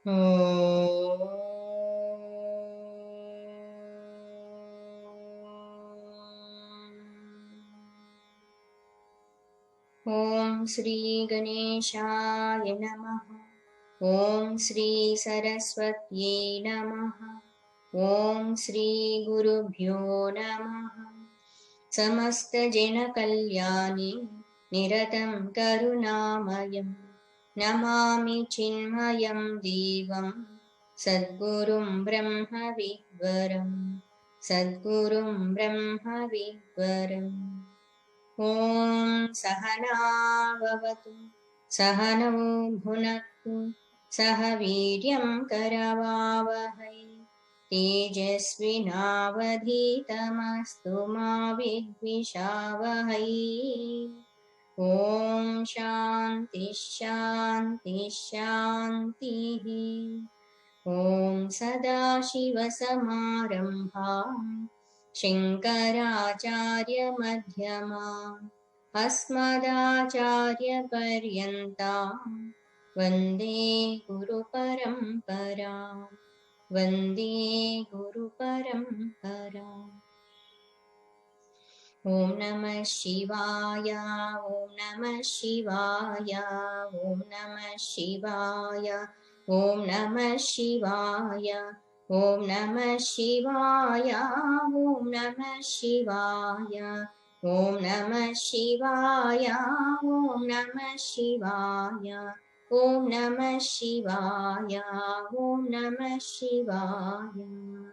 Om Shri Ganeshaya Namaha. Om Shri Saraswatye Namaha. Om Shri Gurubhyo Namaha. Samasta Jena Kalyani Niratam Karunamayam Namami Chinmayam Devam Sadgurum Brahma Vidvaram Sadgurum Brahma Vidvaram. Om Sahana Bhavatu Sahano Bhunaktu Sahaviryam Karavavahai Tejasvinavadhitamastu ma vidvishavahai. Om Shanti Shanti Shanti. Om Sadashiva Samarambham Shankaracharya Madhyamam Asmadacharya Paryantam Vande Guru Paramparam. Vande Guru Paramparam. Om Namah Shivaya, Om Namah Shivaya, Om Namah Shivaya, Om Namah Shivaya, Om Namah Shivaya, Om Namah Shivaya, Om Namah Shivaya, Om Namah Shivaya, Om Namah Shivaya, Om Namah Shivaya.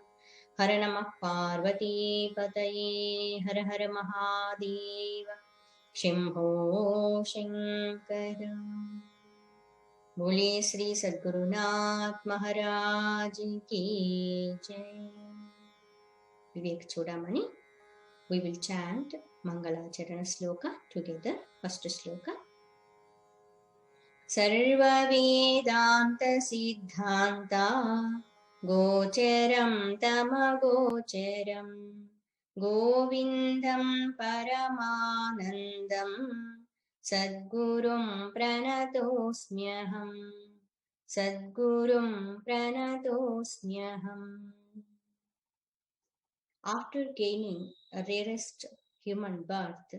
हर नमः पार्वती पतये हर हर महादेव शंभो शंकर. बोले श्री सद्गुरुनाथ महाराज की जय. Vivekachudamani. We will chant Mangalacharana sloka together. First sloka. Sarva Vedanta Siddhanta गोचरं तमगोचरं गोविन्दं परमानन्दं सद्गुरुं प्रणतोऽस्म्यहम् सद्गुरुं प्रणतोऽस्म्यहम्. After gaining a rarest human birth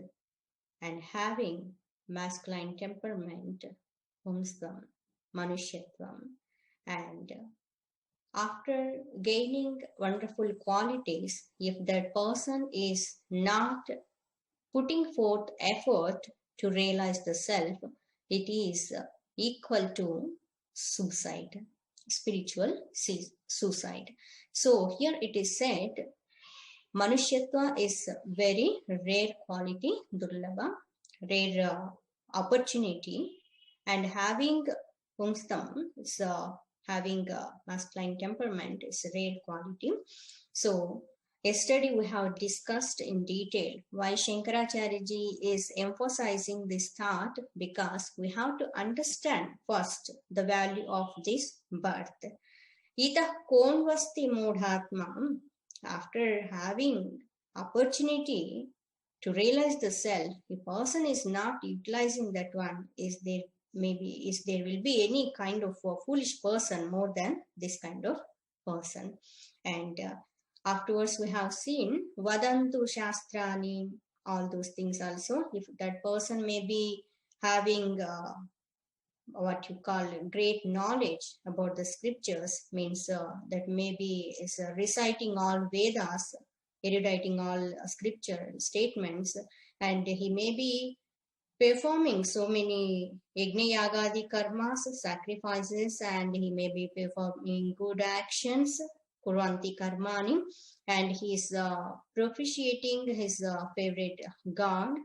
and having masculine temperament, Pumsvam, Manushyatvam, and after gaining wonderful qualities, if that person is not putting forth effort to realize the self, it is equal to suicide, spiritual suicide. So here it is said, Manushyatva is very rare quality, Durlabha, rare opportunity, and having Pumstam is having a masculine temperament is a rare quality. So yesterday we have discussed in detail why Shankaracharya ji is emphasizing this thought, because we have to understand first the value of this birth. Itah konvasti modhatma. After having opportunity to realize the self, the person is not utilizing that one. Is there will be any kind of a foolish person more than this kind of person? And afterwards we have seen vadantu shastrani, all those things also. If that person may be having what you call great knowledge about the scriptures, means that maybe is reciting all Vedas, eruditing all scripture statements, and he may be performing so many yajna yagadi karmas, sacrifices, and he may be performing good actions, kuranti karmani, and he is propitiating his favorite god.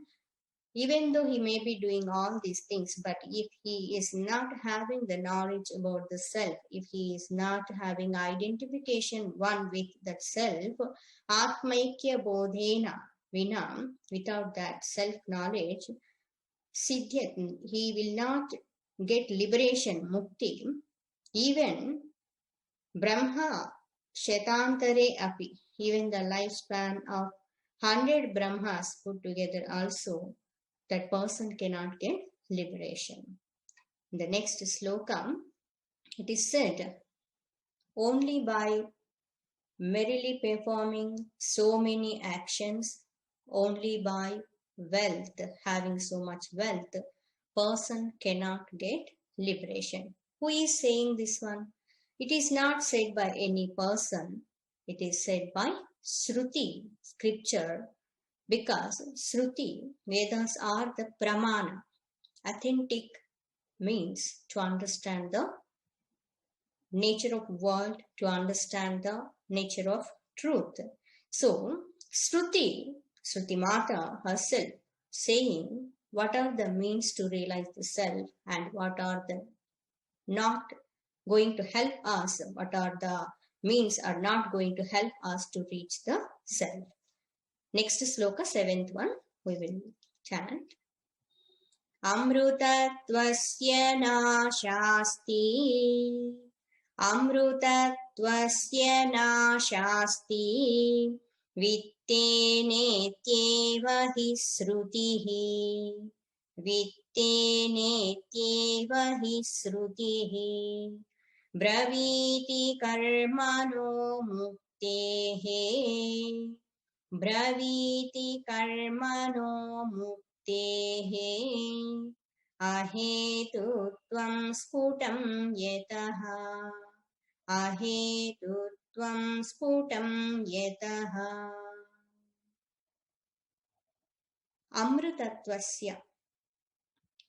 Even though he may be doing all these things, but if he is not having the knowledge about the self, if he is not having identification one with that self, atmaikya bodhena vinam, without that self knowledge, siddhyat, he will not get liberation, mukti. Even Brahma Shetantare api, even the lifespan of 100 Brahmas put together also, that person cannot get liberation. The next sloka, It is said, only by merrily performing so many actions, only by wealth, having so much wealth, person cannot get liberation. Who is saying this one? It is not said by any person. It is said by Shruti, scripture, because Shruti, Vedas are the pramana. Authentic means to understand the nature of world, to understand the nature of truth. So, Shruti Mata herself saying what are the means to realize the self and what are the not going to help us, what are the means are not going to help us to reach the self. Next sloka, 7th one, we will chant. Amrutattvasya nashasti, Amrutattvasya nashasti, Vittenetyeva hi srutihi, Vittenetyeva hi srutihi, Braviti karmano muktehe, Braviti karmano muktehe, ahetutvam sputam yataha, ahetutvam sputam yataha. Amrutattvasya.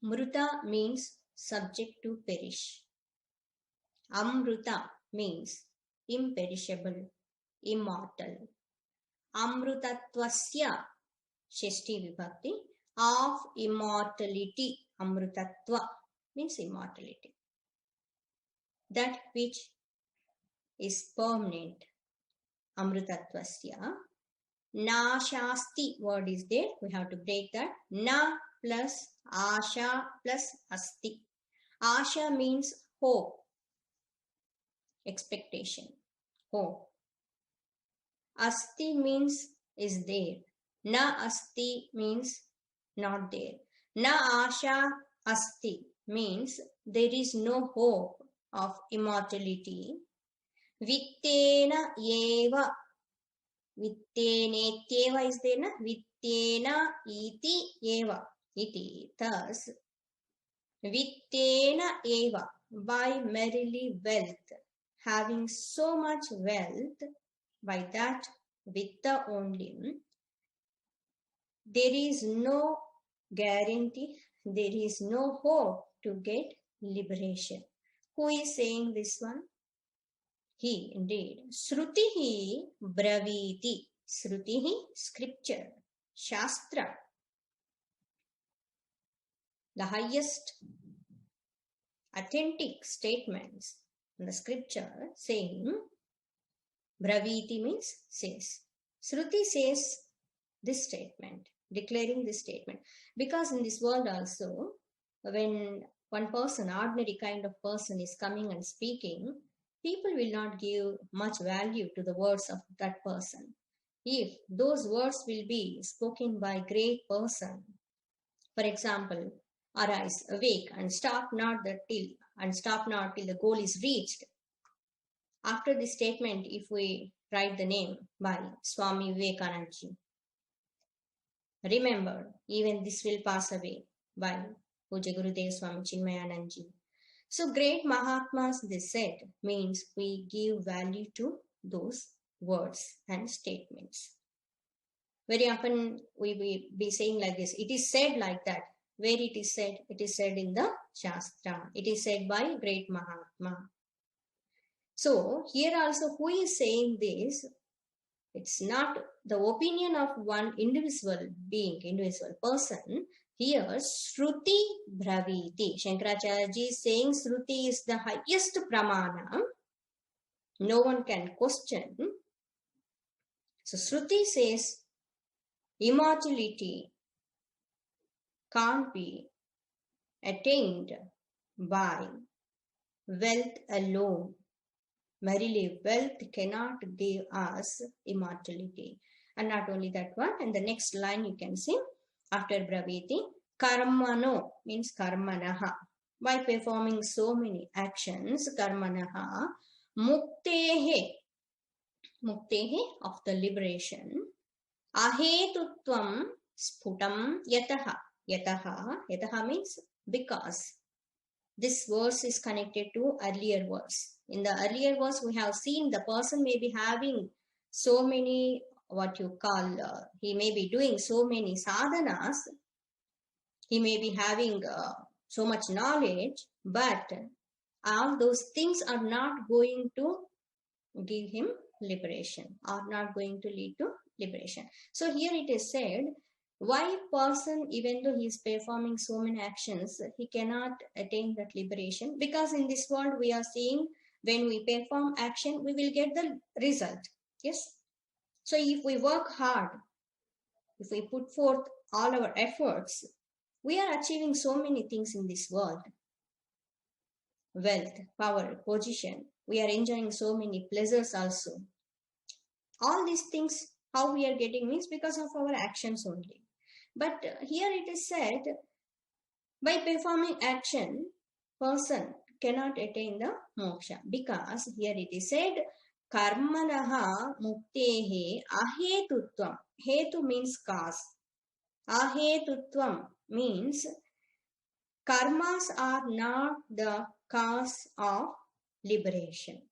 Mruta means subject to perish. Amruta means imperishable, immortal. Amrutattvasya, Shashti Vibhakti, of immortality. Amrutatva means immortality. That which is permanent. Amrutattvasya. Nashasti word is there. We have to break that. Na plus asha plus asti. Asha means hope, expectation, hope. Asti means is there. Na asti means not there. Na asha asti means there is no hope of immortality. Vittena eva. Vittenetyeva is there, na? Vittena iti eva. Iti. Thus, Vittena eva, by merely wealth, having so much wealth, by that vitta only, there is no guarantee, there is no hope to get liberation. Who is saying this one? He, indeed. Srutihi braviti. Srutihi, scripture, shastra. The highest authentic statements in the scripture saying, braviti means says. Shruti says this statement, declaring this statement. Because in this world also, when one person, ordinary kind of person is coming and speaking, people will not give much value to the words of that person. If those words will be spoken by a great person, for example, arise, awake, and stop not till the goal is reached. After this statement, if we write the name by Swami Vivekachudamani, remember, even this will pass away by Pujya Gurudev Swami Chinmaya. So great Mahatmas, they said, means we give value to those words and statements. Very often we will be saying like this, it is said like that. Where it is said in the Shastra. It is said by great Mahatma. So here also who is saying this? It's not the opinion of one individual being, individual person. Here, Shruti Braviti. Shankaracharya is saying Shruti is the highest pramana. No one can question. So Shruti says immortality can't be attained by wealth alone. Merely wealth cannot give us immortality. And not only that one, in the next line you can see, after Braviti, Karmano means Karmanaha. by performing so many actions, karmanaha, muktehe of the liberation, ahetutvam sputam yataha means because. This verse is connected to earlier verse. In the earlier verse, we have seen the person may be having so many, he may be doing so many sadhanas, he may be having so much knowledge, but all those things are not going to give him liberation, are not going to lead to liberation. So here it is said, why person, even though he is performing so many actions, he cannot attain that liberation? Because in this world we are seeing, when we perform action, we will get the result. Yes. So if we work hard, if we put forth all our efforts, we are achieving so many things in this world. Wealth, power, position. We are enjoying so many pleasures also. All these things, how we are getting means because of our actions only. But here it is said, by performing action, person cannot attain the moksha. Because here it is said, karmanaha muktehe ahetutvam. Hetu means cause. Ahetutvam means karmas are not the cause of liberation.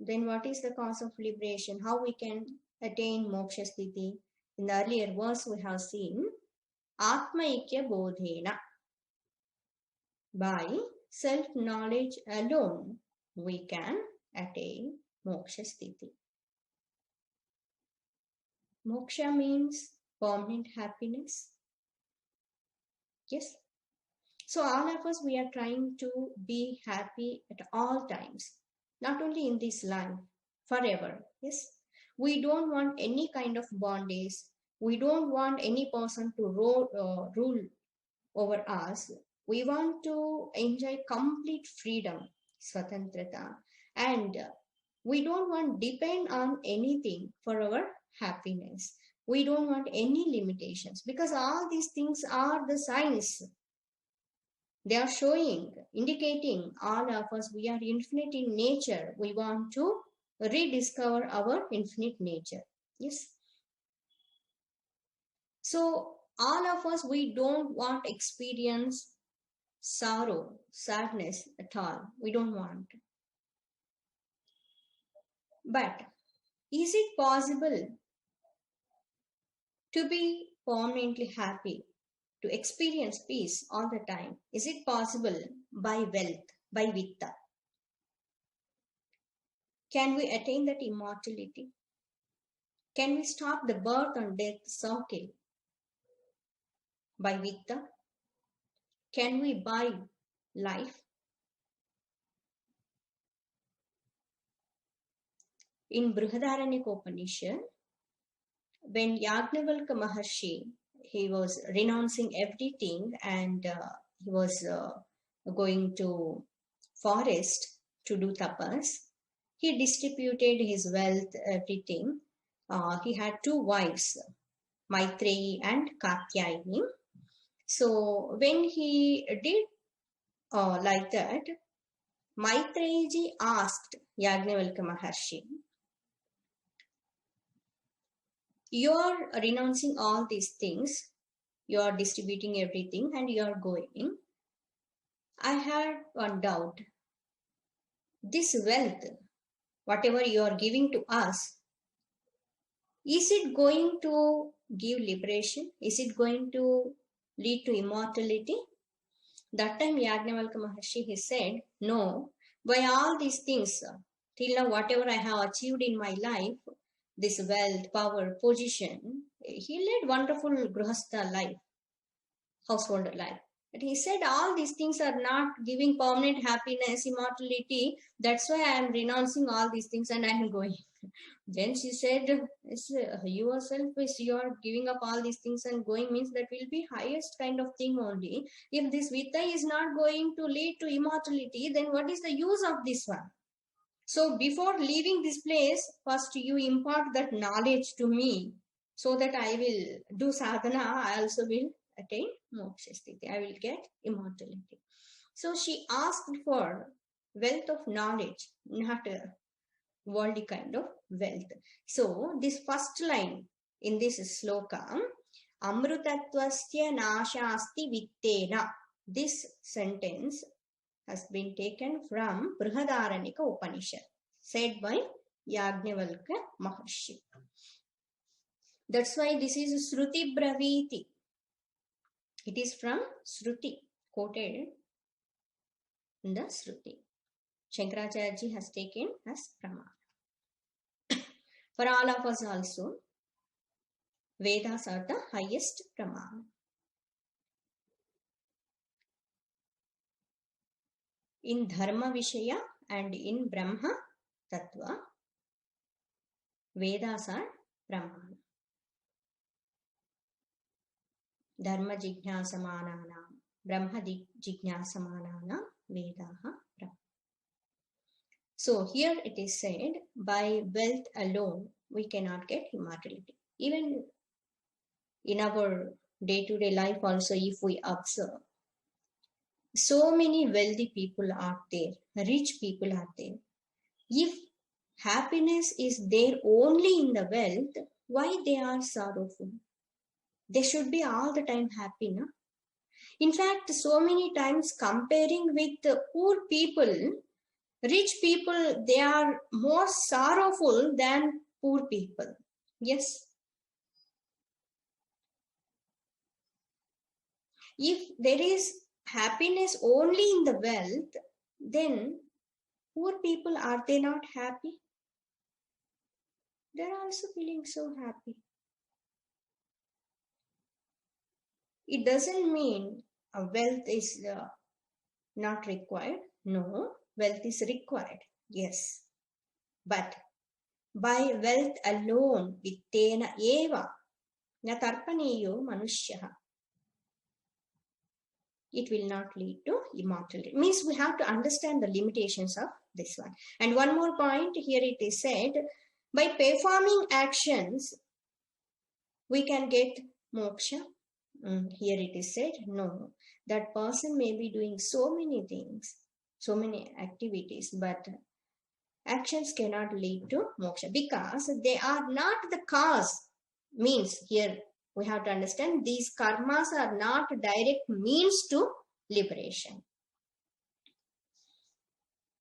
Then what is the cause of liberation? How we can attain moksha sthiti? In the earlier verse we have seen, Atmaikya bodhena. By self-knowledge alone, we can attain moksha sthiti. Moksha means permanent happiness. Yes. So all of us, we are trying to be happy at all times. Not only in this life, forever. Yes. We don't want any kind of bondage. We don't want any person to rule over us. We want to enjoy complete freedom, swatantrata, and we don't want to depend on anything for our happiness. We don't want any limitations, because all these things are the signs. They are showing, indicating all of us, we are infinite in nature. We want to rediscover our infinite nature. Yes. So all of us, we don't want to experience sorrow, sadness at all. We don't want. But is it possible to be permanently happy, to experience peace all the time? Is it possible by wealth, by vitta? Can we attain that immortality? Can we stop the birth and death circle by vitta? Can we buy life? In Brihadaranyaka Upanishad, when Yagnavalkya Maharshi, he was renouncing everything and he was going to forest to do tapas, he distributed his wealth, everything. He had two wives, Maitreyi and Katyayini. So when he did like that, Maitreyi asked Yagnavalkya Maharshi, you are renouncing all these things, you are distributing everything and you are going. I had one doubt. This wealth, whatever you are giving to us, is it going to give liberation? Is it going to lead to immortality? That time Yagnavalkya Maharshi, he said, no, by all these things, till now whatever I have achieved in my life, this wealth, power, position, he led wonderful grihastha life, householder life. But he said all these things are not giving permanent happiness, immortality. That's why I am renouncing all these things and I am going. Then she said, yourself, you are giving up all these things and going means that will be highest kind of thing only. If this vitta is not going to lead to immortality, then what is the use of this one? So before leaving this place, first you impart that knowledge to me so that I will do sadhana, I also will attain moksha sthiti. I will get immortality. So she asked for wealth of knowledge, not a worldly kind of wealth. So this first line in this sloka, Amrutatvasya nashasti vittena. This sentence has been taken from Brihadaranyaka Upanishad, said by Yajnavalkya Maharshi. That's why this is Shruti Braviti. It is from Shruti, quoted in the Shruti. Shankaracharya has taken as Pramana. For all of us also, Vedas are the highest Pramana. In Dharma Vishaya and in Brahma Tattva, Vedas are Pramana. Dharma Jijnasamananam, Brahma Jijnasamananam, Vedaha Pramana. So here it is said, by wealth alone, we cannot get immortality. Even in our day-to-day life also, if we observe, so many wealthy people are there, rich people are there. If happiness is there only in the wealth, why they are sorrowful? They should be all the time happy, no? In fact, so many times comparing with poor people, rich people, they are more sorrowful than poor people. Yes. If there is happiness only in the wealth, then poor people, are they not happy? They are also feeling so happy. It doesn't mean wealth is not required. No, wealth is required. Yes. But by wealth alone, vittena eva, na tarpaneyo manushyaha, it will not lead to immortality. Means we have to understand the limitations of this one. And one more point, here it is said, by performing actions, we can get moksha. Here it is said, no, that person may be doing so many things, so many activities, but actions cannot lead to moksha because they are not the cause. Means here we have to understand, these karmas are not direct means to liberation.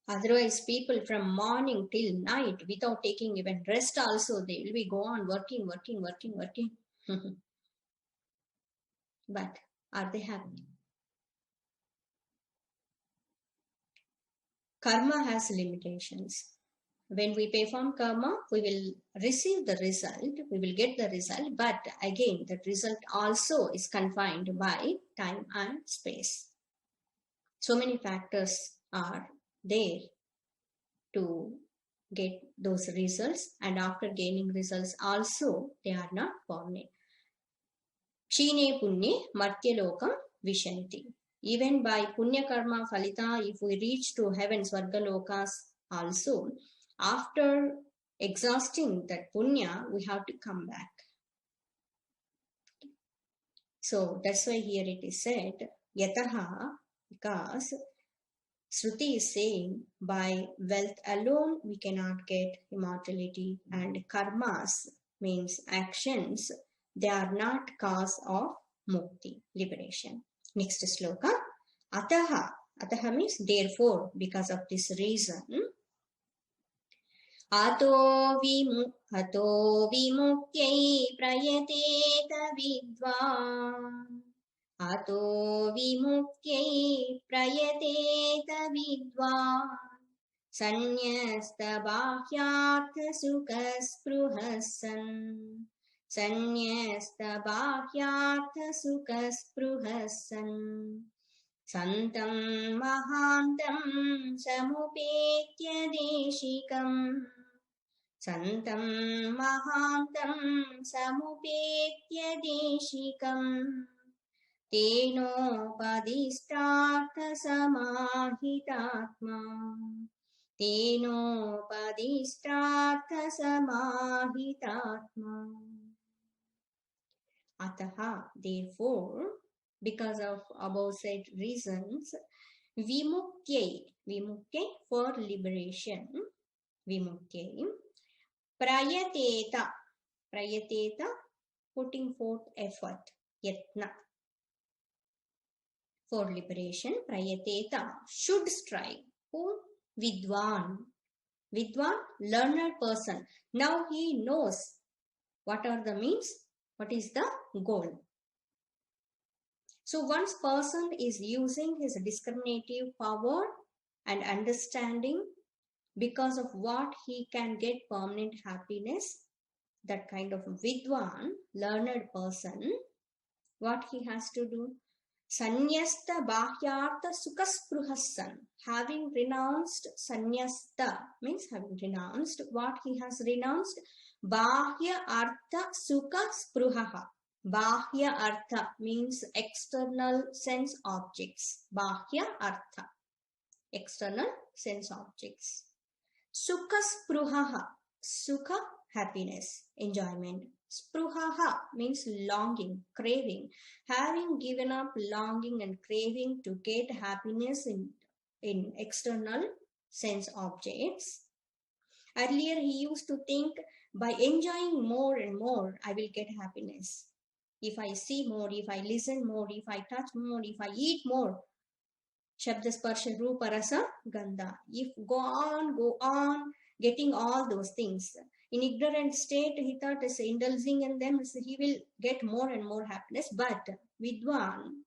Otherwise, people from morning till night, without taking even rest also, they will be go on working. But are they happy? Karma has limitations. When we perform karma, we will receive the result, we will get the result, but again, that result also is confined by time and space. So many factors are there to get those results, and after gaining results also, they are not permanent. Kshine punye martyalokam vishanti. Even by punya karma phalita, if we reach to heaven, swargalokas also, after exhausting that punya, we have to come back. So that's why here it is said, yataha, because Shruti is saying, by wealth alone we cannot get immortality, and karmas means actions, they are not cause of mukti, liberation. Next sloka, ataha. Ataha means therefore, because of this reason, ato vimukyai prayateta vidvan. Ato vimukyai prayateta vidvan. Sanyasta bahyartha sukaspruhasan. Sanyasta bahyartha sukaspruhasan. Santam mahantam samupetya deshikam. Santam mahantam samupetya deshikam. Teno padistartha samahitatma. Teno padistartha samahitatma. Ataha, therefore, because of above said reasons, Vimuktye, Vimuktye for liberation. Vimuktye. Prayateta, Prayateta, putting forth effort. Yatna. For liberation, Prayateta, should strive. Who? Vidwan. Vidwan, learned person. Now he knows what are the means, what is the goal. So once person is using his discriminative power and understanding because of what he can get permanent happiness, that kind of Vidwan, learned person, what he has to do? Sanyasta bahyartha sukaspruhassan. Having renounced, sanyasta means having renounced, what he has renounced? Bahya artha sukha spruhaha. Bahya artha means external sense objects. Bahya artha, external sense objects. Sukha spruhaha, sukha happiness, enjoyment. Spruhaha means longing, craving. Having given up longing and craving to get happiness in external sense objects. Earlier he used to think, by enjoying more and more, I will get happiness. If I see more, if I listen more, if I touch more, if I eat more, Shabda Sparsha Rupa Rasa Gandha. If go on, getting all those things. In ignorant state, he thought is indulging in them, so he will get more and more happiness. But Vidwan,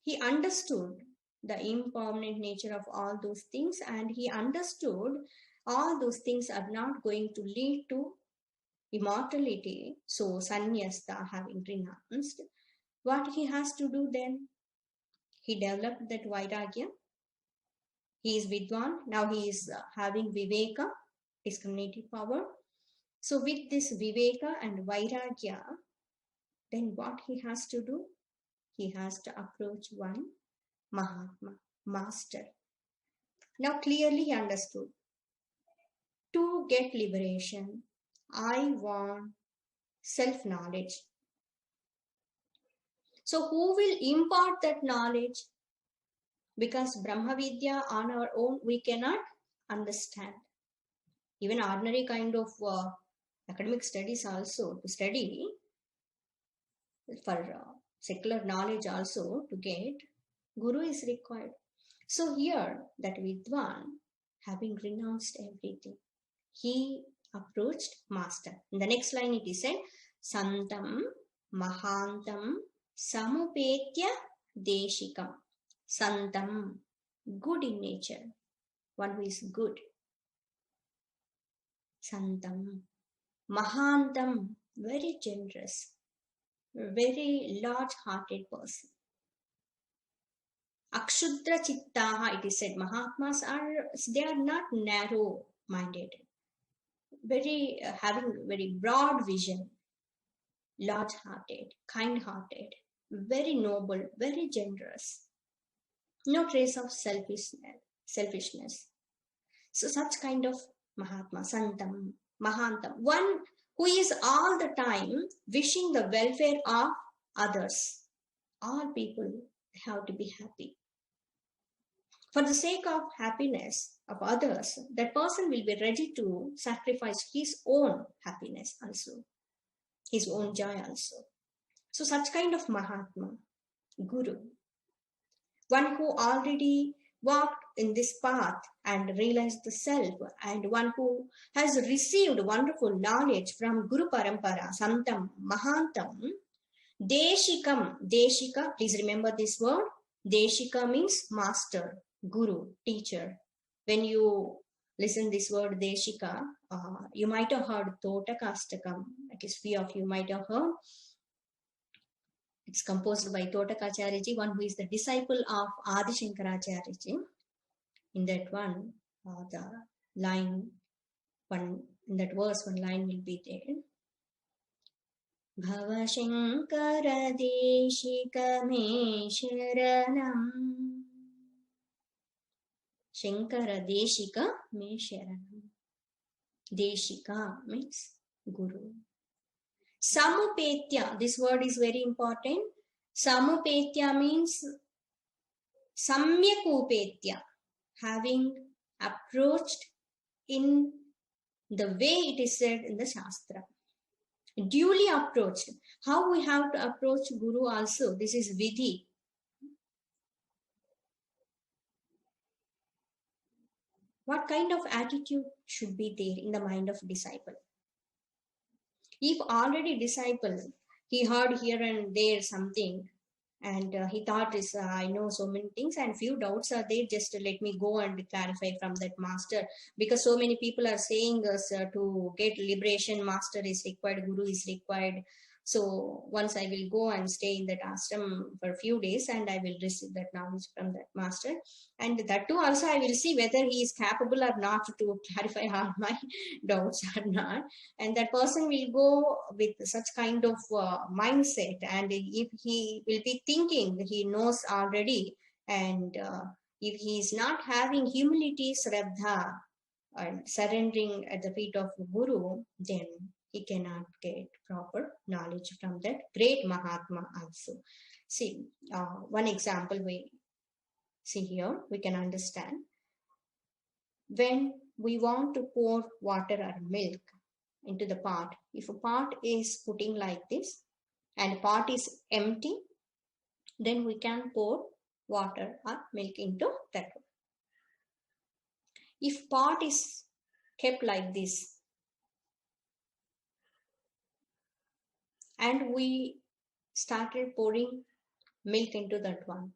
he understood the impermanent nature of all those things, and he understood all those things are not going to lead to immortality. So sannyasta, having renounced, what he has to do then? He developed that vairagya. He is Vidwan. Now he is having Viveka, discriminative power. So with this Viveka and vairagya, then what he has to do? He has to approach one Mahatma, master. Now clearly he understood. To get liberation, I want self-knowledge. So who will impart that knowledge? Because Brahma Vidya on our own we cannot understand. Even ordinary kind of academic studies also, to study for secular knowledge also to get, Guru is required. So here that Vidwan, having renounced everything, he approached master. In the next line it is said, Santam Mahantam Samupetya Deshikam. Santam, good in nature, one who is good. Santam, Mahantam, very generous, very large-hearted person. Akshudra Chittaha, it is said, Mahatmas they are not narrow-minded, having very broad vision, large-hearted, kind-hearted, very noble, very generous. No trace of selfishness. So such kind of Mahatma, Santam, Mahantam, one who is all the time wishing the welfare of others. All people have to be happy. For the sake of happiness of others, that person will be ready to sacrifice his own happiness also, his own joy also. So such kind of Mahatma, Guru, one who already walked in this path and realized the self, and one who has received wonderful knowledge from Guru Parampara, Santam, Mahantam, Deshikam, Deshika, please remember this word. Deshika means master, Guru, teacher. When you listen this word Deshika, you might have heard Totakastakam, that is few of you might have heard. It's composed by Totakacharya, one who is the disciple of Adi Shankaracharya. In that one, the line, in that verse, one line will be there. Bhava Shankara Deshika me sharanam. Shankara Deshika me sharanam. Deshika means Guru. Samupetya, this word is very important. Samupetya means Samyak upetya, having approached in the way it is said in the Shastra. Duly approached. How we have to approach Guru also? This is Vidhi. What kind of attitude should be there in the mind of disciple? If already disciple, he heard here and there something, and he thought is I know so many things and few doubts are there, just let me go and clarify from that master, because so many people are saying us to get liberation, master is required, guru is required. So once I will go and stay in that ashram for a few days and I will receive that knowledge from that master, and that too also I will see whether he is capable or not to clarify all my doubts or not. And that person will go with such kind of mindset, and if he will be thinking he knows already, and if he is not having humility, shraddha, and surrendering at the feet of the Guru, then he cannot get proper knowledge from that great Mahatma also. See, one example we see here, we can understand. When we want to pour water or milk into the pot, if a pot is putting like this and pot is empty, then we can pour water or milk into that one. If pot is kept like this and we started pouring milk into that one,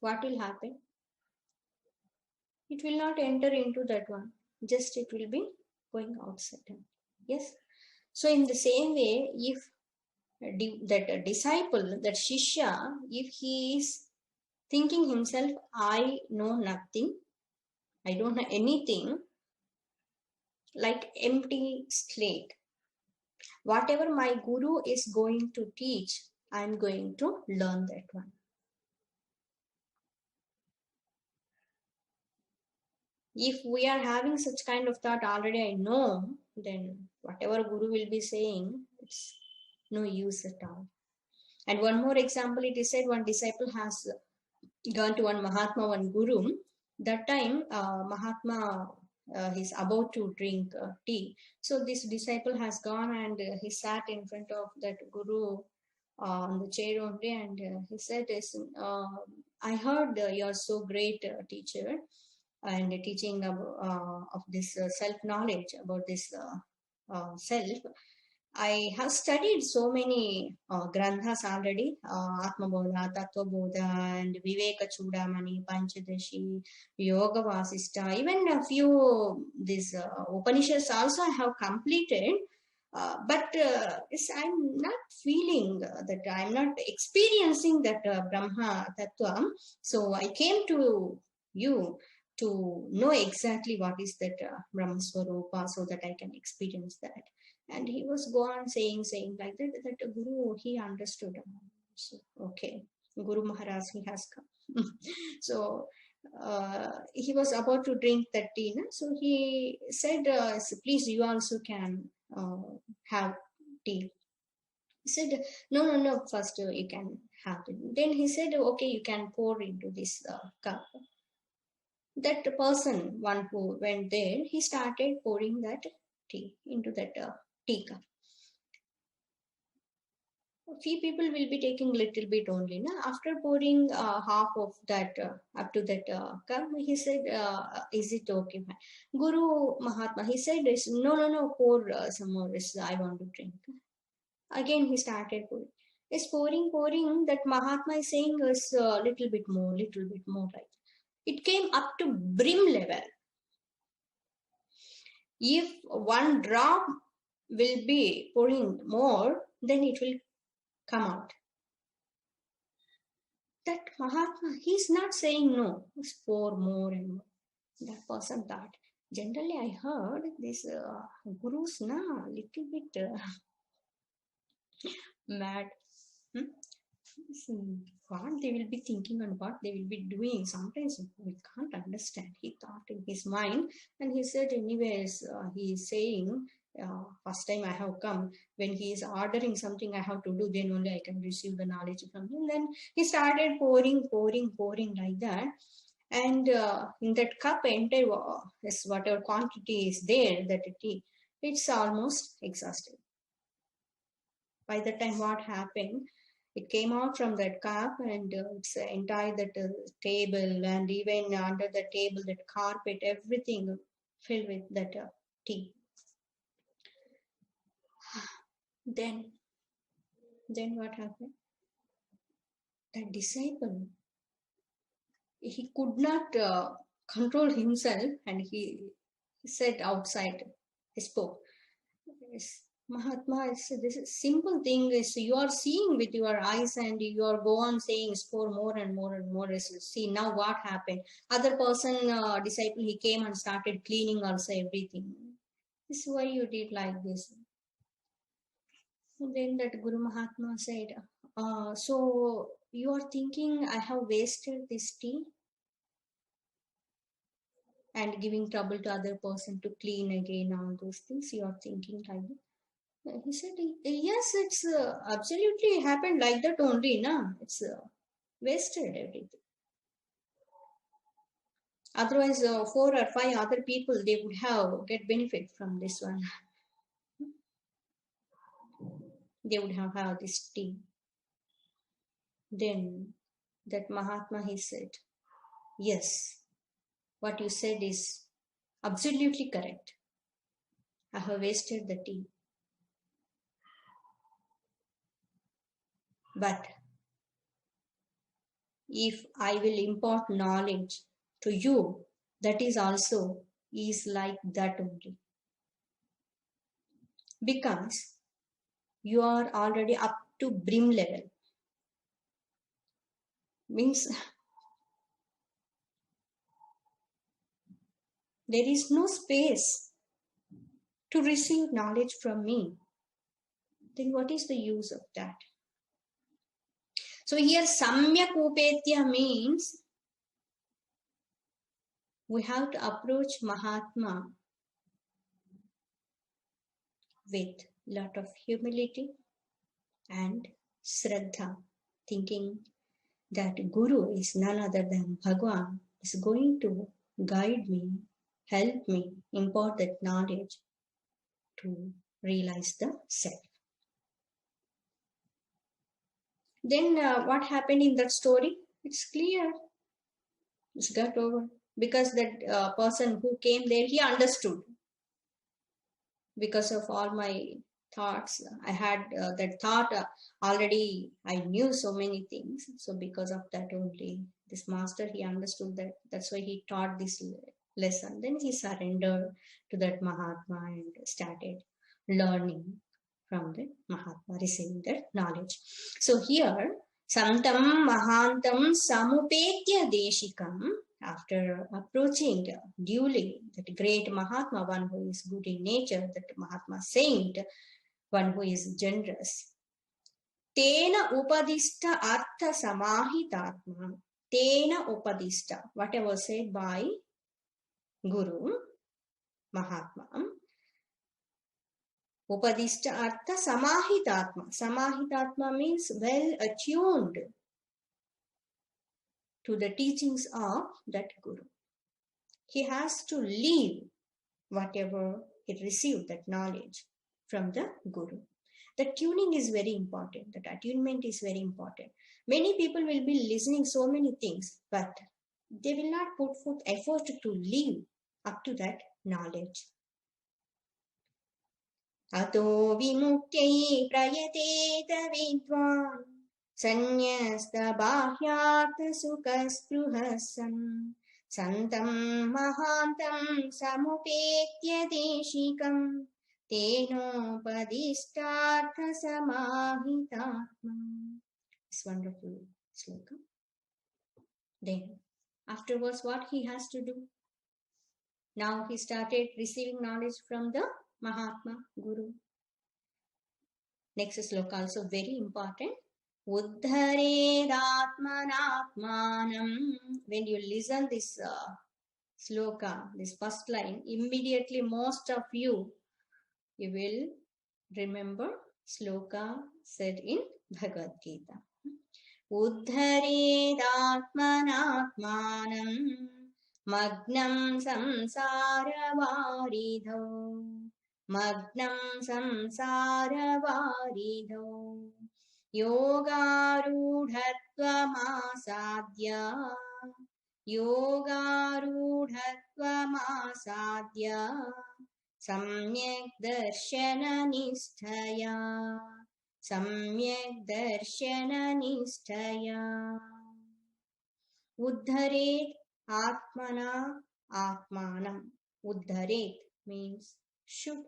what will happen? It will not enter into that one, just it will be going outside. Yes. So in the same way, if that disciple, that shishya, if he is thinking himself, I know nothing, I don't know anything, like empty slate, whatever my guru is going to teach, I am going to learn that one. If we are having such kind of thought, already I know, then whatever guru will be saying, it's no use at all. And one more example, it is said one disciple has gone to one Mahatma, one guru. That time Mahatma is about to drink tea. So this disciple has gone and he sat in front of that guru on the chair only, and he said, I heard you are so great teacher and teaching of this self-knowledge, about this self. I have studied so many granthas already, Atmabodha, Tattvabodha, and Vivekachudamani, Panchadashi, Yoga Vasista, even a few these Upanishads also I have completed. But I'm not feeling that, I'm not experiencing that Brahma Tattva. So I came to you to know exactly what is that Brahma Swarupa, so that I can experience that. And he was gone saying like that Guru, he understood. So, okay, Guru Maharaj, he has come. So he was about to drink that tea. So he said, please, you also can have tea. He said, no, first you can have it. Then he said, okay, you can pour into this cup. That person, one who went there, he started pouring that tea into that tea cup. Few people will be taking little bit only. After pouring half of that up to that cup, he said, is it okay? Guru Mahatma, he said, no, pour some more. I want to drink. Again, he started pouring. Is pouring. That Mahatma is saying is little bit more, right? It came up to brim level. If one drop will be pouring more, then it will come out. That Mahatma, he's not saying no, pour more and more. That person thought. Generally, I heard this gurus little bit mad. What they will be thinking and what they will be doing, sometimes we can't understand. He thought in his mind, and he said, anyways, he is saying, first time I have come, when he is ordering something I have to do, then only I can receive the knowledge from him. Then he started pouring like that. And in that cup, entire whatever quantity is there, that tea, it's almost exhausted. By the time what happened, it came out from that cup, and it's entire that table, and even under the table, that carpet, everything filled with that tea. Then what happened? That disciple, he could not control himself, and he said outside, he spoke, yes, Mahatma, this is simple thing is you are seeing with your eyes, and you are go on saying pour more and more and more. See now what happened. Other person, disciple, he came and started cleaning also everything. This is why you did like this. And then that Guru Mahatma said, so you are thinking I have wasted this tea and giving trouble to other person to clean again, all those things you are thinking like that. He said, yes, it's absolutely happened like that only, na? It's wasted everything. Otherwise, 4 or 5 other people, they would have get benefit from this one. They would have this tea. Then that Mahatma, he said, yes, what you said is absolutely correct. I have wasted the tea. But if I will impart knowledge to you, that is also is like that only. Because you are already up to brim level. Means there is no space to receive knowledge from me. Then what is the use of that? So here Samyak Upetya means we have to approach Mahatma with lot of humility and Shraddha, thinking that Guru is none other than Bhagwan, is going to guide me, help me, impart that knowledge to realize the self. Then what happened in that story? It's clear. It's got over. Because that person who came there, he understood. Because of all my thoughts, I had that thought already, I knew so many things. So because of that only, this master, he understood that. That's why he taught this lesson. Then he surrendered to that Mahatma and started learning from the Mahatma, receiving that knowledge. So here, Santam Mahantam Samupetya Deshikam, after approaching duly that great Mahatma, one who is good in nature, that Mahatma saint, one who is generous. Tena upadishta artha samahitatma. Tena upadishta, whatever said by Guru Mahatma. Upadishta artha samahitatma. Samahitatma means well attuned to the teachings of that Guru. He has to leave whatever he received, that knowledge from the Guru. The tuning is very important. That attunement is very important. Many people will be listening so many things, but they will not put forth effort to live up to that knowledge. Ato vimuktya prayateta vidvan sanyasta bahyartha sukhaspruhasam santam mahantam samupetya deshikam teno padishtartha samahitatma. It's wonderful sloka. Then afterwards what he has to do? Now he started receiving knowledge from the Mahatma Guru. Next sloka also very important. Uddhare atmanatmanam. When you listen this sloka, this first line, immediately most of you You will remember sloka said in Bhagavad Gita. Uddharedatmanatmanam magnam samsaravaridho magnam samsaravaridho yogarudhatvamasadhya yogarudhatvamasadhya samyak darshana nisthaya samyak darshana nisthaya uddharet atmana atmanam. Uddharet means should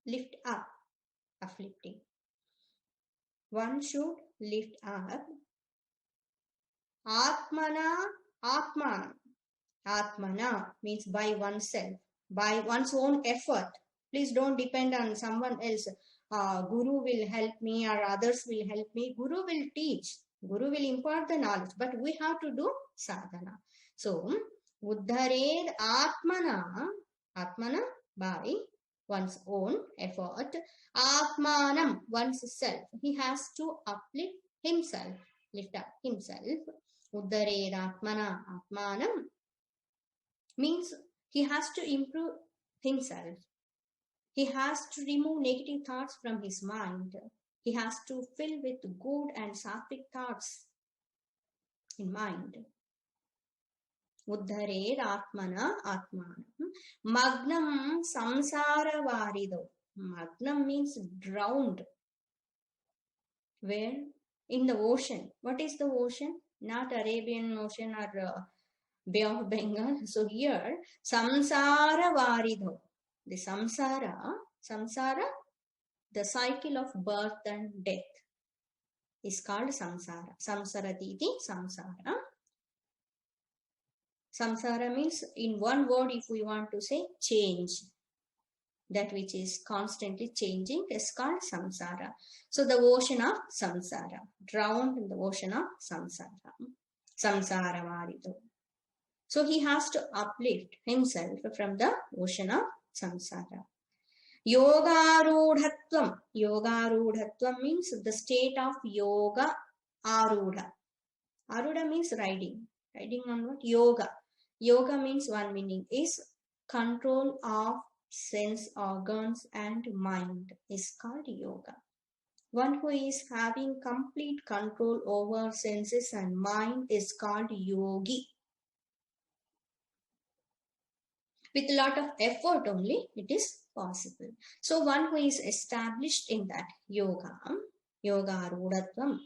lift up, uplifting. One should lift up. Atmana atmanam. Atmana means by oneself, by one's own effort. Please don't depend on someone else. Guru will help me or others will help me. Guru will teach. Guru will impart the knowledge, but we have to do sadhana. So, uddhared atmana, atmana by one's own effort. Atmanam, one's self. He has to uplift himself, lift up himself. Uddhared atmana, atmanam means he has to improve himself. He has to remove negative thoughts from his mind. He has to fill with good and sattvic thoughts in mind. Uddhared atmana atmanam. Magnam samsara varido. Magnam means drowned. Where? In the ocean. What is the ocean? Not Arabian Ocean or Bay of Bengal. So here, samsara varido. The samsara, the cycle of birth and death is called samsara. Samsaratiti, samsara. Samsara means, in one word, if we want to say change, that which is constantly changing is called samsara. So the ocean of samsara, drowned in the ocean of samsara. Samsara varido. So he has to uplift himself from the ocean of samsara. Yogarudhatvam. Yogarudhatvam means the state of yoga arudha. Arudha means riding. Riding on what? Yoga. Yoga means one meaning is control of sense organs and mind is called yoga. One who is having complete control over senses and mind is called yogi. With a lot of effort only, it is possible. So one who is established in that yoga, yoga arudhatvam,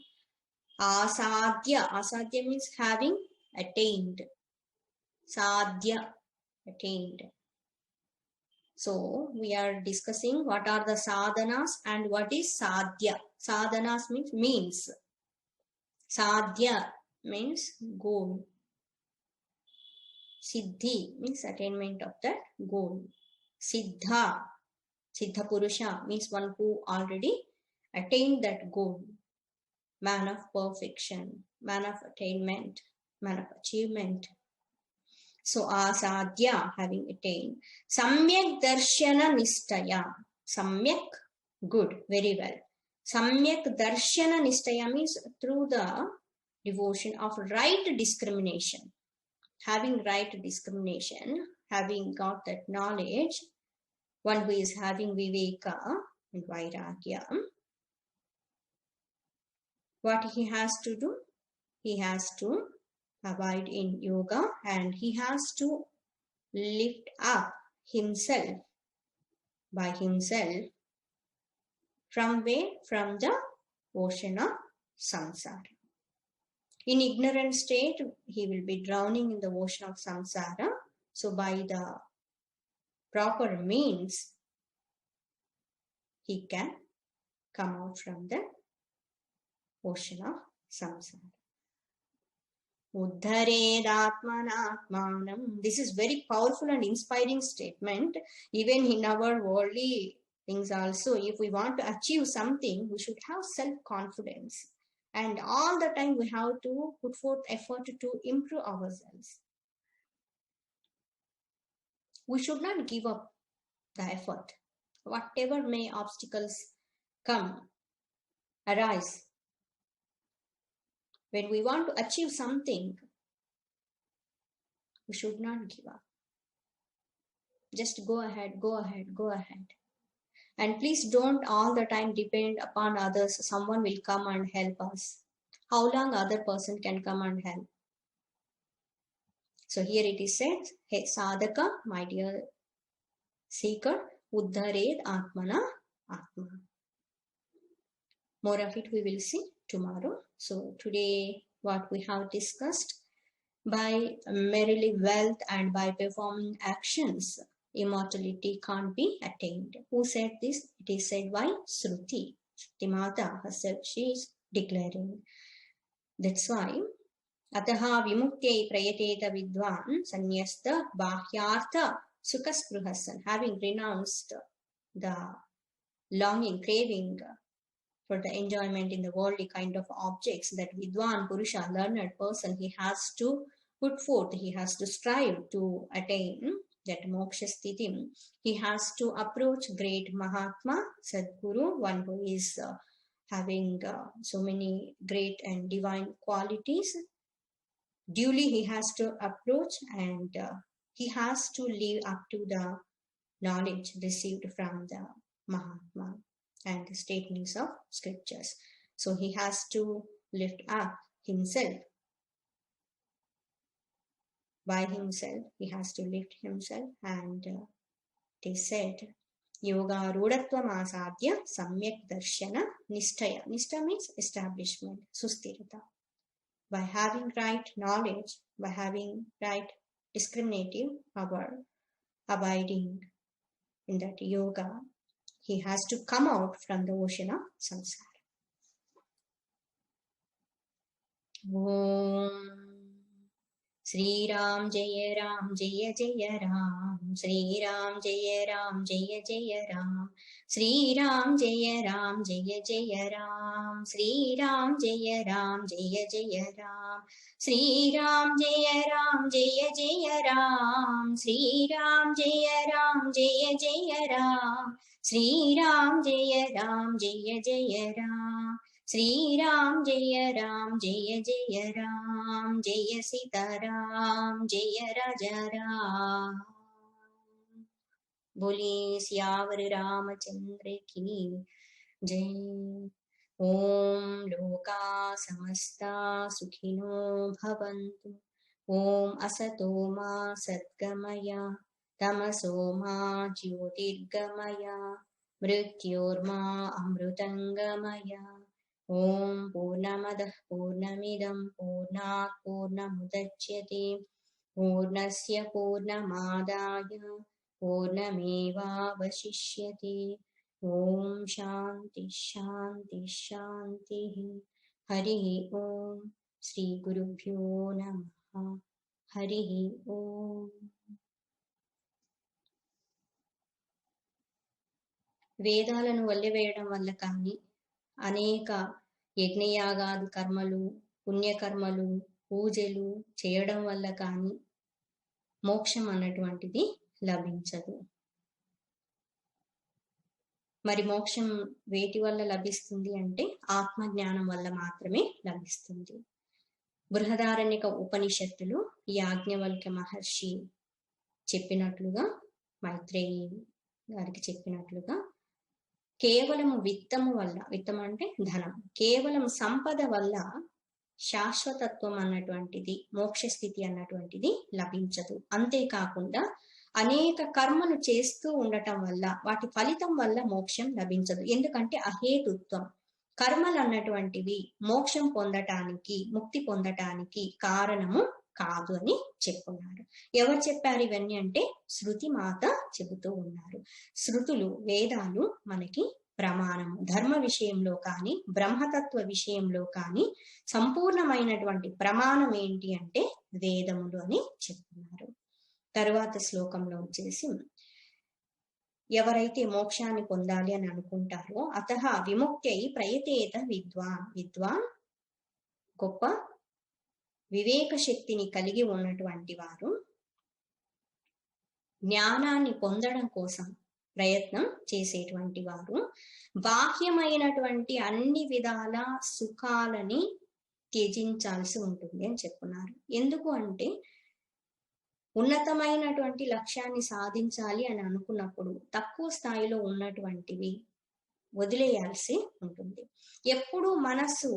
asadhya. Asadhya means having attained. Sadhya, attained. So we are discussing what are the sadhanas and what is sadhya. Sadhanas means. Sadhya means goal. Siddhi means attainment of that goal. Siddha, Siddha Purusha means one who already attained that goal. Man of perfection, man of attainment, man of achievement. So asadhya, having attained. Samyak darshana nishtaya. Samyak, good, very well. Samyak darshana nishtaya means through the devotion of right discrimination. Having right discrimination, having got that knowledge, one who is having viveka and vairagya, what he has to do? He has to abide in yoga and he has to lift up himself by himself from where? From the ocean of samsara. In ignorant state, he will be drowning in the ocean of samsara. So by the proper means, he can come out from the ocean of samsara. Uddharedatmanatmanam. This is very powerful and inspiring statement. Even in our worldly things also, if we want to achieve something, we should have self-confidence. And all the time we have to put forth effort to improve ourselves. We should not give up the effort. whatever may obstacles arise, when we want to achieve something, we should not give up. Just go ahead, go ahead, go ahead. And please don't all the time depend upon others. Someone will come and help us. How long other person can come and help? So here it is said, hey sadhaka, my dear seeker, uddhared atmana atma. More of it we will see tomorrow. So today what we have discussed, by merely wealth and by performing actions, immortality can't be attained. Who said this? It is said by Shruti. The Mata herself, she is declaring. That's why ataha vimuktye prayateta vidwan sanyasta bahyartha sukhasprhasan, having renounced the longing, craving for the enjoyment in the worldly kind of objects, that vidwan purusha, learned person, he has to put forth, he has to strive to attain that moksha sthiti. He has to approach great Mahatma, Sadguru, one who is having so many great and divine qualities. Duly he has to approach, and he has to live up to the knowledge received from the Mahatma and the statements of scriptures. So he has to lift up himself. By himself, he has to lift himself, and they said, yoga rudatvam asadhya samyak darshana nishtaya. Nishtha means establishment, susthirata. By having right knowledge, by having right discriminative power, abiding in that yoga, he has to come out from the ocean of samsara. Om Sri Ram Jaya Ram Jaya Jaya Ram, Sri Ram Jaya Ram Jaya Jaya Ram, Sri Ram Jaya Ram Jaya Jaya Ram, Sri Ram Jaya Ram Jaya Jaya Ram, Sri Ram Jaya Ram Jaya Jaya Ram, Sri Ram Jaya Ram Jaya Jaya Ram, Sri Ram Jaya Ram Jaya Jaya Ram, Sri Ram Jaya Ram Jaya Jaya Ram, Jaya Sita Ram Jaya Raja Ram. बोली सियावर रामचंद्र की जय. ओम लोका समस्ता सुखिनो भवन्तु. ओम असतो मा सद्गमय, तमसो मा ज्योतिर्गमय, मृत्योर्मा अमृतंगमय. ओम पूर्णमदः पूर्णमिदं पूर्णात् पूर्णमुदच्यते पूर्णस्य पूर्णमादाय पूर्णमेवावशिष्यते. ओम शांति शांति शांति. हरि ओम. श्री गुरुभ्यो नमः. हरि ओम. వేదాలను వల్లెవేయడం వల్ల కానీ, అనేక యజ్ఞయాగాది కర్మలు, పుణ్యకర్మలు, పూజలు చేయడం వల్ల కానీ మోక్షం అన్నటువంటిది లభించదు. మరి మోక్షం వేటి వల్ల లభిస్తుంది అంటే ఆత్మజ్ఞానం వల్ల మాత్రమే లభిస్తుంది. బృహదారణ్యక ఉపనిషత్తులు యాజ్ఞవల్క్య మహర్షి చెప్పినట్లుగా, మైత్రేయి గారికి చెప్పినట్లుగా, కేవలం విత్తము వల్ల, విత్తం అంటే ధనం, కేవలం సంపద వల్ల శాశ్వతత్వం అన్నటువంటిది, మోక్ష స్థితి అన్నటువంటిది లభించదు. అంతేకాకుండా అనేక కర్మలు చేస్తూ ఉండటం వల్ల, వాటి ఫలితం వల్ల మోక్షం లభించదు. ఎందుకంటే అహేతుత్వం. కర్మలు అన్నటువంటివి మోక్షం పొందటానికి, ముక్తి పొందటానికి కారణము కాదు అని చెప్పున్నారు. ఎవరు చెప్పారు ఇవన్నీ అంటే శృతి మాత చెబుతూ ఉన్నారు. శృతులు, వేదాలు మనకి ప్రమాణము. ధర్మ విషయంలో కానీ, బ్రహ్మతత్వ విషయంలో కానీ సంపూర్ణమైనటువంటి ప్రమాణం ఏంటి అంటే వేదములు అని చెప్తున్నారు. తరువాత శ్లోకంలో వచ్చేసి, ఎవరైతే మోక్షాన్ని పొందాలి అని అనుకుంటారో అతః విముక్త్యై ప్రయతేత విద్వాన్. విద్వాన్ గొప్ప వివేక శక్తిని కలిగి ఉన్నటువంటి వారు జ్ఞానాన్ని పొందడం కోసం ప్రయత్నం చేసేటువంటి వారు బాహ్యమైనటువంటి అన్ని విధాల సుఖాలని త్యజించాల్సి ఉంటుంది అని చెప్పున్నారు. ఎందుకు అంటే ఉన్నతమైనటువంటి లక్ష్యాన్ని సాధించాలి అని అనుకున్నప్పుడు తక్కువ స్థాయిలో ఉన్నటువంటివి వదిలేయాల్సి ఉంటుంది. ఎప్పుడు మనసు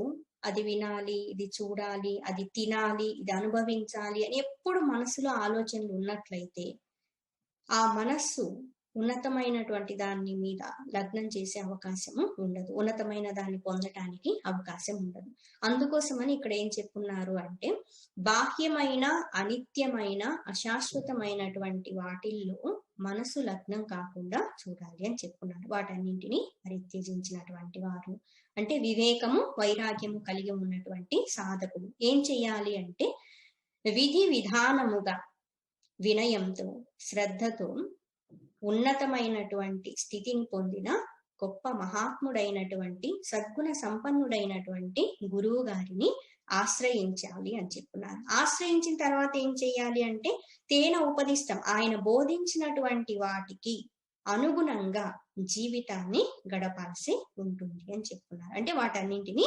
అది వినాలి, ఇది చూడాలి, అది తినాలి, ఇది అనుభవించాలి అని ఎప్పుడు మనసులో ఆలోచనలు ఉన్నట్లయితే ఆ మనస్సు ఉన్నతమైనటువంటి దాని మీద లగ్నం చేసే అవకాశము ఉండదు, ఉన్నతమైన దాన్ని పొందటానికి అవకాశం ఉండదు. అందుకోసమని ఇక్కడ ఏం చెప్పున్నారు అంటే బాహ్యమైన అనిత్యమైన అశాశ్వతమైనటువంటి వాటిల్లో మనసు లగ్నం కాకుండా చూడాలి అని చెప్పున్నారు. వాటన్నింటినీ పరిత్యజించినటువంటి వారు అంటే వివేకము వైరాగ్యము కలిగి ఉన్నటువంటి సాధకుడు ఏం చెయ్యాలి అంటే విధి విధానముగా వినయంతో శ్రద్ధతో ఉన్నతమైనటువంటి స్థితిని పొందిన గొప్ప మహాత్ముడైనటువంటి సద్గుణ సంపన్నుడైనటువంటి గురువు గారిని ఆశ్రయించాలి అని చెప్పున్నారు. ఆశ్రయించిన తర్వాత ఏం చెయ్యాలి అంటే తేన ఉపదిష్టం, ఆయన బోధించినటువంటి వాటికి అనుగుణంగా జీవితాన్ని గడపాల్సి ఉంటుంది అని చెప్పున్నారు. అంటే వాటన్నింటినీ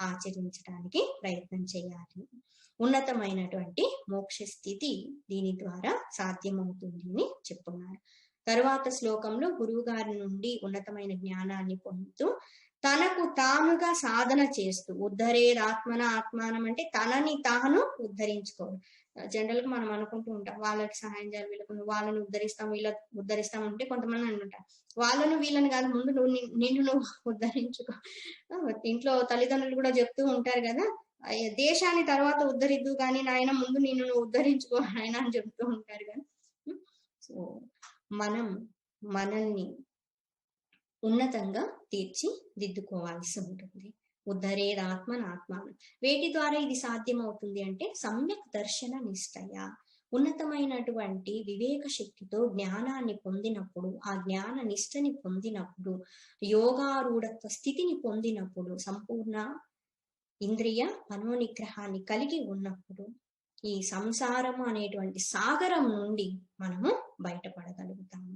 ఆచరించడానికి ప్రయత్నం చేయాలి. ఉన్నతమైనటువంటి మోక్ష స్థితి దీని ద్వారా సాధ్యమవుతుంది అని చెప్పున్నారు. తరువాత శ్లోకంలో గురువు గారి నుండి ఉన్నతమైన జ్ఞానాన్ని పొందుతూ తనకు తానుగా సాధన చేస్తూ ఉద్ధరేదాత్మన ఆత్మానం అంటే తనని తాను ఉద్ధరించుకోవడం. జనరల్ గా మనం అనుకుంటూ ఉంటాం వాళ్ళకి సహాయం చేయాలి, వీళ్ళకు వాళ్ళని ఉద్ధరిస్తాం, వీళ్ళకి ఉద్ధరిస్తాం అంటే కొంతమంది అనుకుంటారు వాళ్ళను వీళ్ళని కాదు, ముందు నిన్ను నువ్వు ఉద్ధరించుకో. ఇంట్లో తల్లిదండ్రులు కూడా చెప్తూ ఉంటారు కదా, దేశాన్ని తర్వాత ఉద్ధరిద్దు కానీ నాయన ముందు నిన్ను నువ్వు ఉద్ధరించుకో ఆయన అని చెప్తూ ఉంటారు కదా. సో మనం మనల్ని ఉన్నతంగా తీర్చిదిద్దుకోవాల్సి ఉంటుంది. ఉద్ధరేదాత్మనాత్మానం. వేటి ద్వారా ఇది సాధ్యమవుతుంది అంటే సమ్యక్ దర్శన నిష్టయ, ఉన్నతమైనటువంటి వివేక శక్తితో జ్ఞానాన్ని పొందినప్పుడు, ఆ జ్ఞాన నిష్టని పొందినప్పుడు, యోగారూఢత్వ స్థితిని పొందినప్పుడు, సంపూర్ణ ఇంద్రియ మనోనిగ్రహాన్ని కలిగి ఉన్నప్పుడు ఈ సంసారము అనేటువంటి సాగరం నుండి మనము బయటపడగలుగుతాము.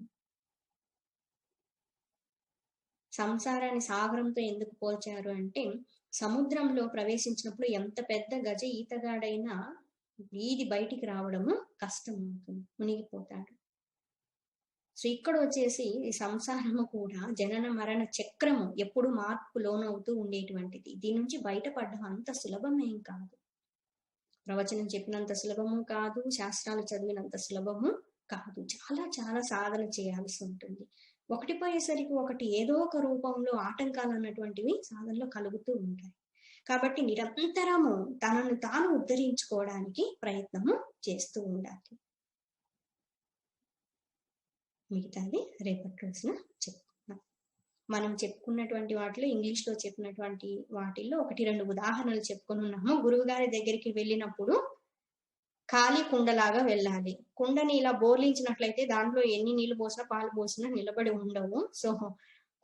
సంసారాన్ని సాగరంతో ఎందుకు పోల్చారు అంటే సముద్రంలో ప్రవేశించినప్పుడు ఎంత పెద్ద గజ ఈతగాడైనా వీధి బయటికి రావడము కష్టం అవుతుంది, మునిగిపోతాడు. సో ఇక్కడ వచ్చేసి ఈ సంసారము కూడా జనన మరణ చక్రము ఎప్పుడు మార్పుకు లోనవుతూ ఉండేటువంటిది. దీని నుంచి బయటపడడం అంత సులభమేం కాదు. ప్రవచనం చెప్పినంత సులభము కాదు, శాస్త్రాలు చదివినంత సులభము కాదు. చాలా చాలా సాధన చేయాల్సి ఉంటుంది. ఒకటి పోయేసరికి ఒకటి ఏదో ఒక రూపంలో ఆటంకాలు అన్నటువంటివి సాధనలో కలుగుతూ ఉంటాయి. కాబట్టి నిరంతరము తనను తాను ఉద్ధరించుకోవడానికి ప్రయత్నము చేస్తూ ఉండాలి. మిగతాది రేపటి రోజున చెప్పుకున్నాం. మనం చెప్పుకున్నటువంటి వాటిలో ఇంగ్లీష్ లో చెప్పినటువంటి వాటిల్లో 1-2 ఉదాహరణలు చెప్పుకొని ఉన్నాము. గురువు గారి దగ్గరికి వెళ్ళినప్పుడు ఖాళీ కుండలాగా వెళ్ళాలి. కుండని ఇలా బోర్లించినట్లయితే దాంట్లో ఎన్ని నీళ్లు పోసినా పాలు పోసినా నిలబడి ఉండవు. సో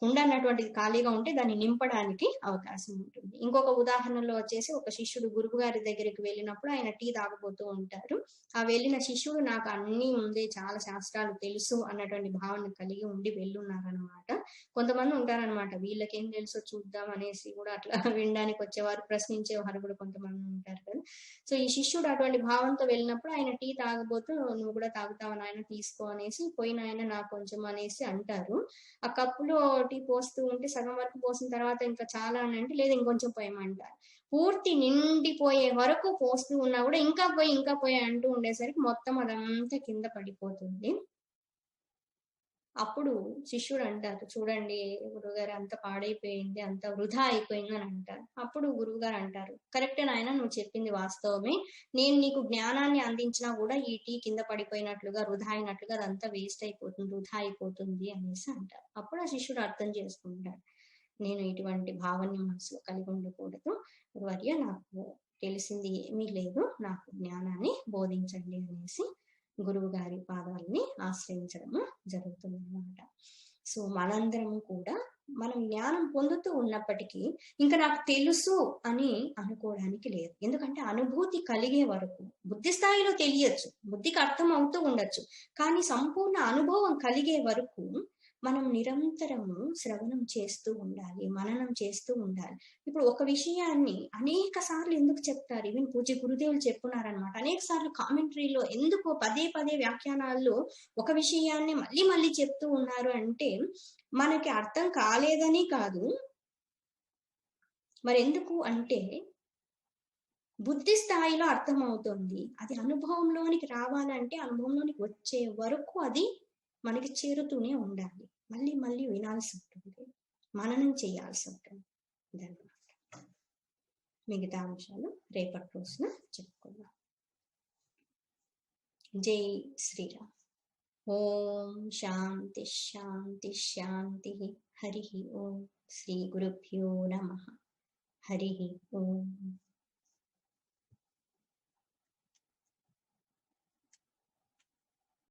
కుండ అన్నటువంటిది ఖాళీగా ఉంటే దాన్ని నింపడానికి అవకాశం ఉంటుంది. ఇంకొక ఉదాహరణలో వచ్చేసి ఒక శిష్యుడు గురువు గారి దగ్గరికి వెళ్ళినప్పుడు ఆయన టీ తాగబోతూ ఉంటారు. ఆ వెళ్ళిన శిష్యుడు నాకు అన్ని ఉంది, చాలా శాస్త్రాలు తెలుసు అన్నటువంటి భావన కలిగి ఉండి వెళ్ళున్నారనమాట. కొంతమంది ఉంటారనమాట వీళ్ళకేం తెలుసో చూద్దాం అనేసి కూడా అట్లా వినడానికి వచ్చేవారు, ప్రశ్నించేవారు కూడా కొంతమంది ఉంటారు కదా. సో ఈ శిష్యుడు అటువంటి భావంతో వెళ్ళినప్పుడు ఆయన టీ తాగబోతూ నువ్వు కూడా తాగుతావని ఆయన తీసుకో అనేసి పోయిన ఆయన నాకు కొంచెం అనేసి అంటారు. ఆ కప్పులో టీ పోస్తూ ఉంటే సగం వరకు పోసిన తర్వాత ఇంకా చాలా అని అంటే లేదు ఇంకొంచెం పోయమంటారు. పూర్తి నిండిపోయే వరకు పోస్తూ ఉన్నా కూడా ఇంకా పోయి అంటూ ఉండేసరికి మొత్తం అదంతా కింద పడిపోతుంది. అప్పుడు శిష్యుడు అంటారు, చూడండి గురువుగారు అంత పాడైపోయింది, అంత వృధా అయిపోయింది అని అంటారు. అప్పుడు గురువుగారు అంటారు, కరెక్టే నాయన, నువ్వు చెప్పింది వాస్తవమే, నేను నీకు జ్ఞానాన్ని అందించినా కూడా ఈ టీ కింద పడిపోయినట్లుగా వృధా అయినట్లుగా అదంతా వేస్ట్ అయిపోతుంది, వృధా అయిపోతుంది అనేసి అంటారు. అప్పుడు ఆ శిష్యుడు అర్థం చేసుకుంటాడు, నేను ఇటువంటి భావాన్ని మనసులో కలిగి ఉండకూడదు, వర్య నాకు తెలిసింది ఏమీ లేదు, నాకు జ్ఞానాన్ని బోధించండి అనేసి గురువు గారి పాదాలని ఆశ్రయించడము జరుగుతుంది అన్నమాట. సో మనందరము కూడా మనం జ్ఞానం పొందుతూ ఉన్నప్పటికీ ఇంకా నాకు తెలుసు అని అనుకోవడానికి లేదు. ఎందుకంటే అనుభూతి కలిగే వరకు బుద్ధి స్థాయిలో తెలియచ్చు, బుద్ధికి అర్థం అవుతూ ఉండొచ్చు, కానీ సంపూర్ణ అనుభవం కలిగే వరకు మనం నిరంతరము శ్రవణం చేస్తూ ఉండాలి, మననం చేస్తూ ఉండాలి. ఇప్పుడు ఒక విషయాన్ని అనేక సార్లు ఎందుకు చెప్తారు, ఈవెన్ పూజ్య గురుదేవులు చెప్పున్నారనమాట. అనేక సార్లు కామెంటరీలో ఎందుకు పదే పదే వ్యాఖ్యానాల్లో ఒక విషయాన్ని మళ్ళీ మళ్ళీ చెప్తూ ఉన్నారు అంటే మనకి అర్థం కాలేదని కాదు, మరి ఎందుకు అంటే బుద్ధి స్థాయిలో అర్థమవుతుంది. అది అనుభవంలోనికి రావాలంటే అనుభవంలోనికి వచ్చే వరకు అది మనకి చేరుతూనే ఉండాలి. మళ్ళీ మళ్ళీ వినాల్సి ఉంటుంది, మననం చేయాల్సి ఉంటుంది. ధన్యవాదాలు. మిగతా అంశాలు రేపటి రోజున చెప్పుకుందాం. జై శ్రీరామ్. ఓం శాంతి శాంతి శాంతి. హరి ఓం. శ్రీ గురుభ్యో నమః. హరి ఓం.